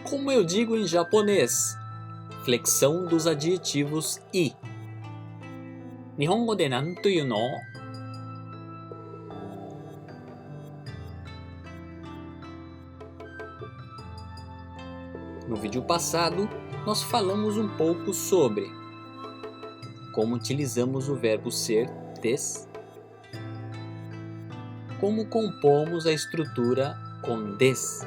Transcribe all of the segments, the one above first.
Como eu digo em japonês, flexão dos adjetivos i. Nihongo de nan to iu no? No vídeo passado, nós falamos um pouco sobre como utilizamos o verbo ser, des, como compomos a estrutura com des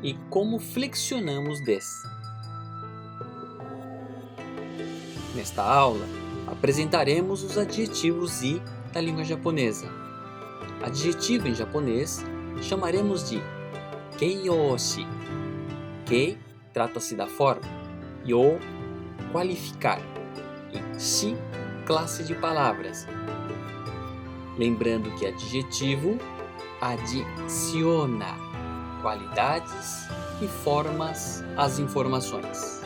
e como flexionamos des. Nesta aula, apresentaremos os adjetivos i da língua japonesa. Adjetivo em japonês chamaremos de keiyoshi. Kei trata-se da forma, yo, qualificar, e shi, classe de palavras. Lembrando que adjetivo adiciona qualidades e formas às informações.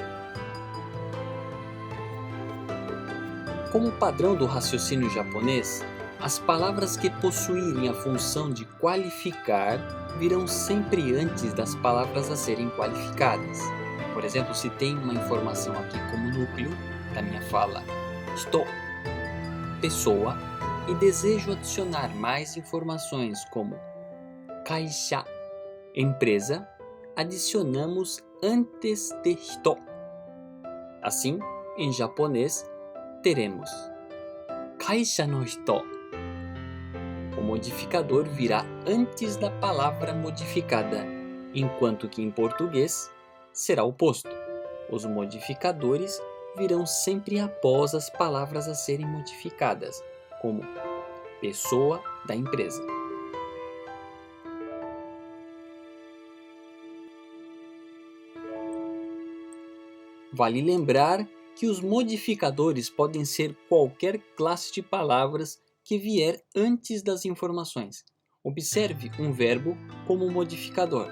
Como padrão do raciocínio japonês, as palavras que possuírem a função de qualificar virão sempre antes das palavras a serem qualificadas. Por exemplo, se tem uma informação aqui como núcleo da minha fala, estou, pessoa, e desejo adicionar mais informações como kaisha, empresa, adicionamos antes de hito. Assim, em japonês, teremos kaisha no hito. O modificador virá antes da palavra modificada, enquanto que em português será o oposto. Os modificadores virão sempre após as palavras a serem modificadas, como pessoa da empresa. Vale lembrar que os modificadores podem ser qualquer classe de palavras que vier antes das informações. Observe um verbo como modificador.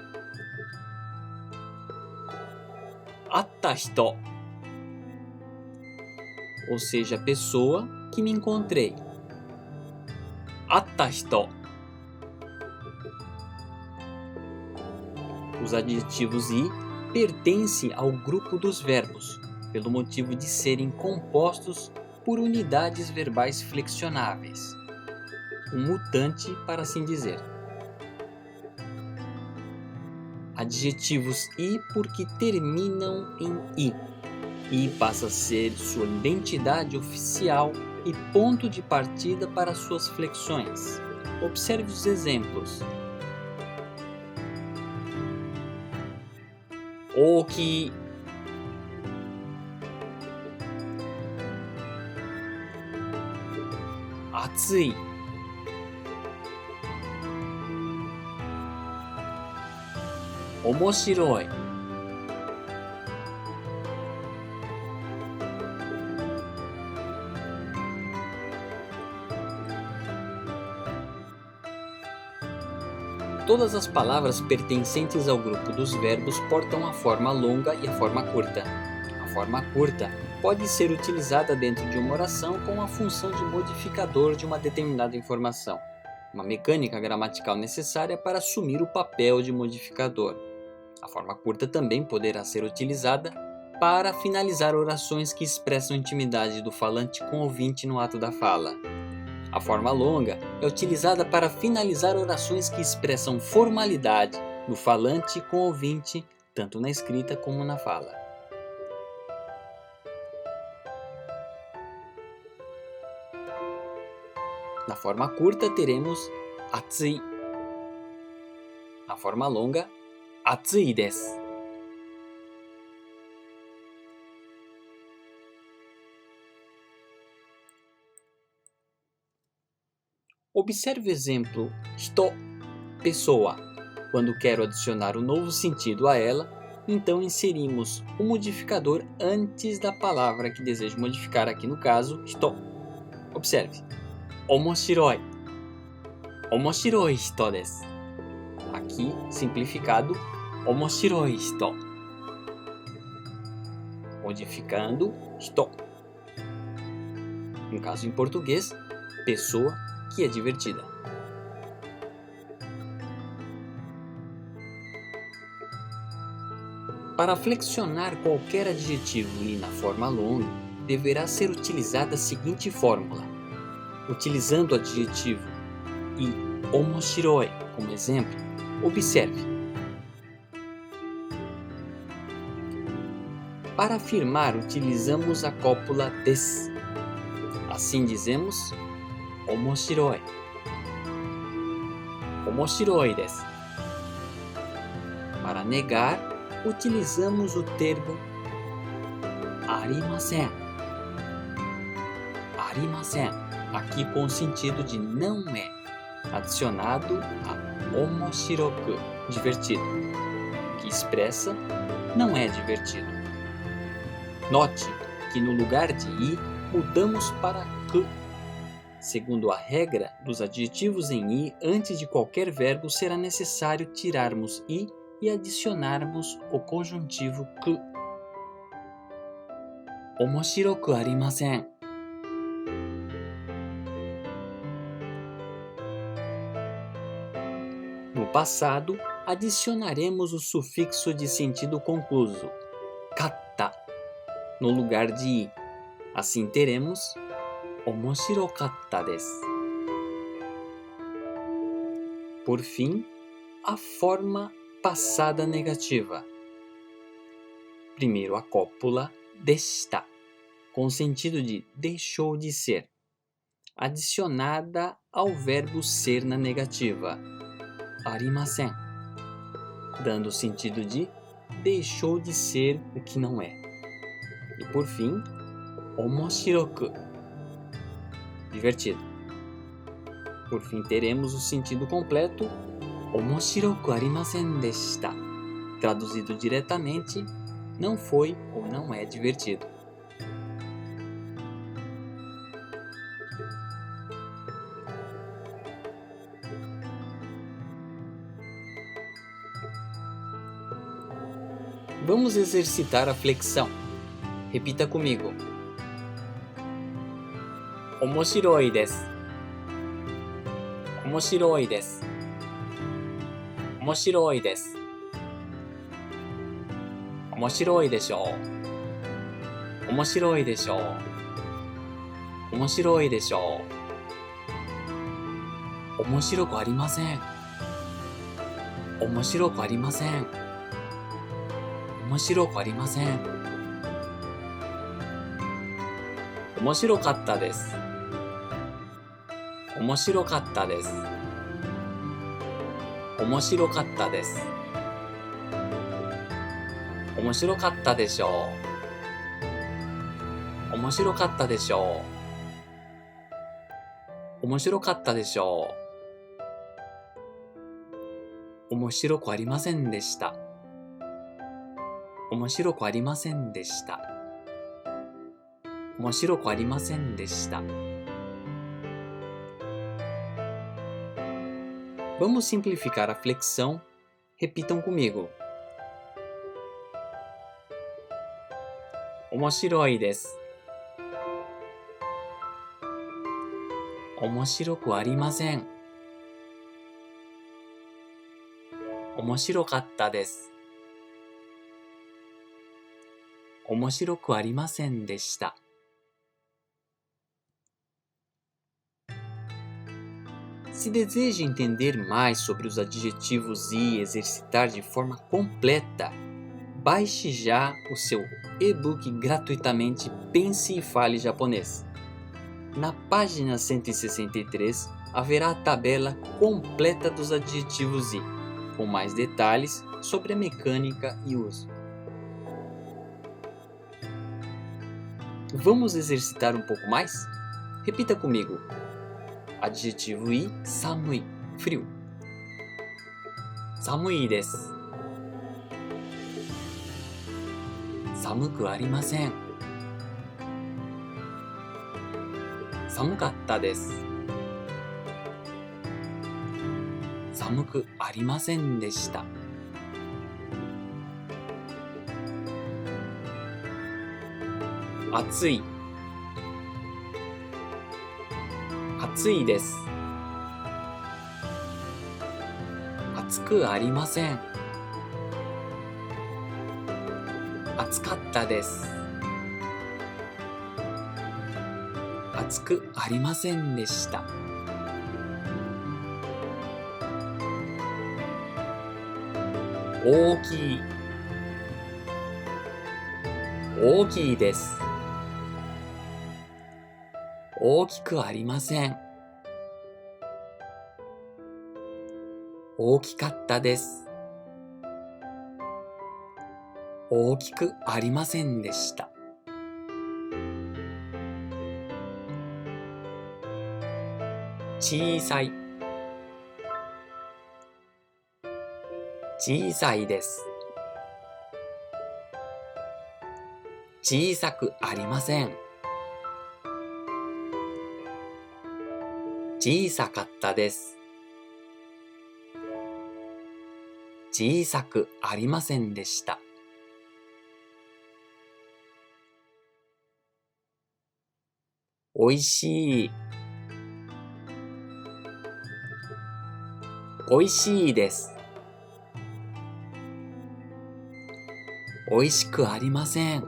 Atta hito, ou seja, a pessoa que me encontrei. Atta hito. Os adjetivos i pertencem ao grupo dos verbos, pelo motivo de serem compostos por unidades verbais flexionáveis. Um mutante, para assim dizer. Adjetivos i porque terminam em i. I passa a ser sua identidade oficial e ponto de partida para suas flexões. Observe os exemplos. Oki, atsui, omoshiroi. Todas as palavras pertencentes ao grupo dos verbos portam a forma longa e a forma curta. A forma curta pode ser utilizada dentro de uma oração com a função de modificador de uma determinada informação, uma mecânica gramatical necessária para assumir o papel de modificador. A forma curta também poderá ser utilizada para finalizar orações que expressam intimidade do falante com o ouvinte no ato da fala. A forma longa é utilizada para finalizar orações que expressam formalidade do falante com o ouvinte, tanto na escrita como na fala. Na forma curta teremos atsui. Na forma longa, atsui desu. Observe o exemplo hito, pessoa. Quando quero adicionar um novo sentido a ela, então inserimos o modificador antes da palavra que desejo modificar, aqui no caso, hito. Observe. Omoshiroi. Omoshiroi hito desu. Aqui, simplificado, omoshiroi hito. Modificando, hito. No caso em português, pessoa que é divertida. Para flexionar qualquer adjetivo i na forma longa, deverá ser utilizada a seguinte fórmula. Utilizando o adjetivo i omoshiroi como exemplo, observe. Para afirmar, utilizamos a cópula des. Assim dizemos omoshiroi. Omoshiroi desu. Para negar, utilizamos o termo arimasen. Arimasen, aqui com o sentido de não é, adicionado a omoshiroku, divertido, que expressa não é divertido. Note que no lugar de i, mudamos para ku. Segundo a regra dos adjetivos em i, antes de qualquer verbo será necessário tirarmos i e adicionarmos o conjuntivo ku. Omoshiroku arimasen. No passado, adicionaremos o sufixo de sentido concluso, katta, no lugar de i. Assim teremos omoshirokatta desu. Por fim, a forma passada negativa. Primeiro a cópula deshita, com o sentido de deixou de ser, adicionada ao verbo ser na negativa, arimasen, dando o sentido de deixou de ser o que não é. E por fim, omoshiroku, divertido. Por fim, teremos o sentido completo, omoshiroku arimasen deshita, traduzido diretamente, não foi ou não é divertido. Vamos exercitar a flexão. Repita comigo. Omoshiroi desu. Omoshiroi desu. Omoshiroi desu. Omoshiroi deshou. Omoshiroi deshou. Omoshiroi deshou. Omoshiroku arimasen. Omoshiroku arimasen. Omoshiroku arimasen. Omoshirokatta desu. Omoshirokatta desu. Omoshirokatta desu. Omoshirokatta deshou. Omoshirokatta deshou. Omoshirokatta deshou. Omoshiroku arimasen deshita. Omoshiroku arimasen deshita. Omoshiroku arimasen deshita. Vamos simplificar a flexão. Repitam comigo. Omoshiroi desu. Omoshiroku arimasen. Omoshirokatta desu. Omoshiroku arimasen deshita. Se deseja entender mais sobre os adjetivos e exercitar de forma completa, baixe já o seu e-book gratuitamente Pense e Fale Japonês. Na página 163 haverá a tabela completa dos adjetivos i, com mais detalhes sobre a mecânica e uso. Vamos exercitar um pouco mais? Repita comigo. Adjetivo i, samui, frio. Samui desu. Samuku arimasen. Samukatta desu. Samuku arimasen deshita. Atsui. Atsui desu. Atsuku arimasen. 暑かったです。暑くありませんでした。大きい。大きいです。大きくありません。大きかったです。大きくありませんでした。小さい。小さいです。小さくありません。小さかったです。小さくありませんでした。おいしい。おいしいです。おいしくありません。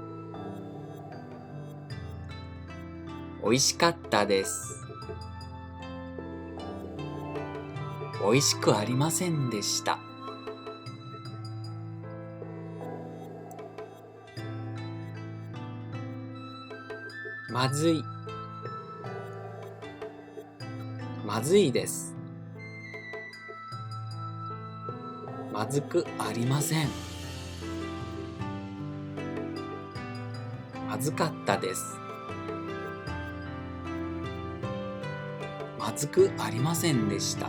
おいしかったです。おいしくありませんでした。まずい。まずいです。まずくありません。まずかったです。まずくありませんでした。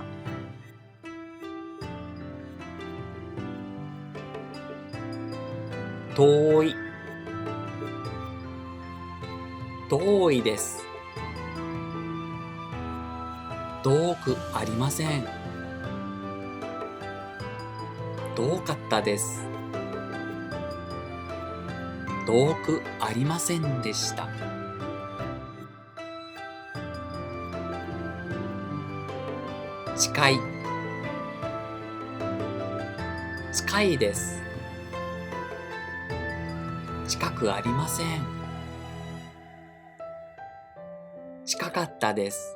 遠い。遠いです。遠くありません。遠かったです。遠くありませんでした。近い。近いです。近くありません。近かったです。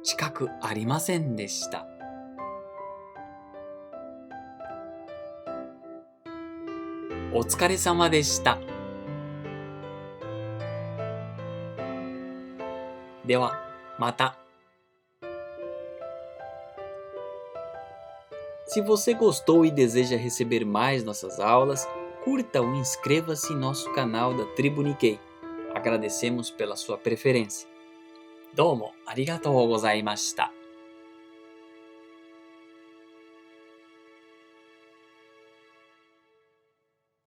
近くありませんでした。お疲れ様でした。では、また。Se você gostou e deseja receber mais nossas aulas, curta ou inscreva-se em nosso canal da Tribo Nikkei. Agradecemos pela sua preferência. どうもありがとうございました。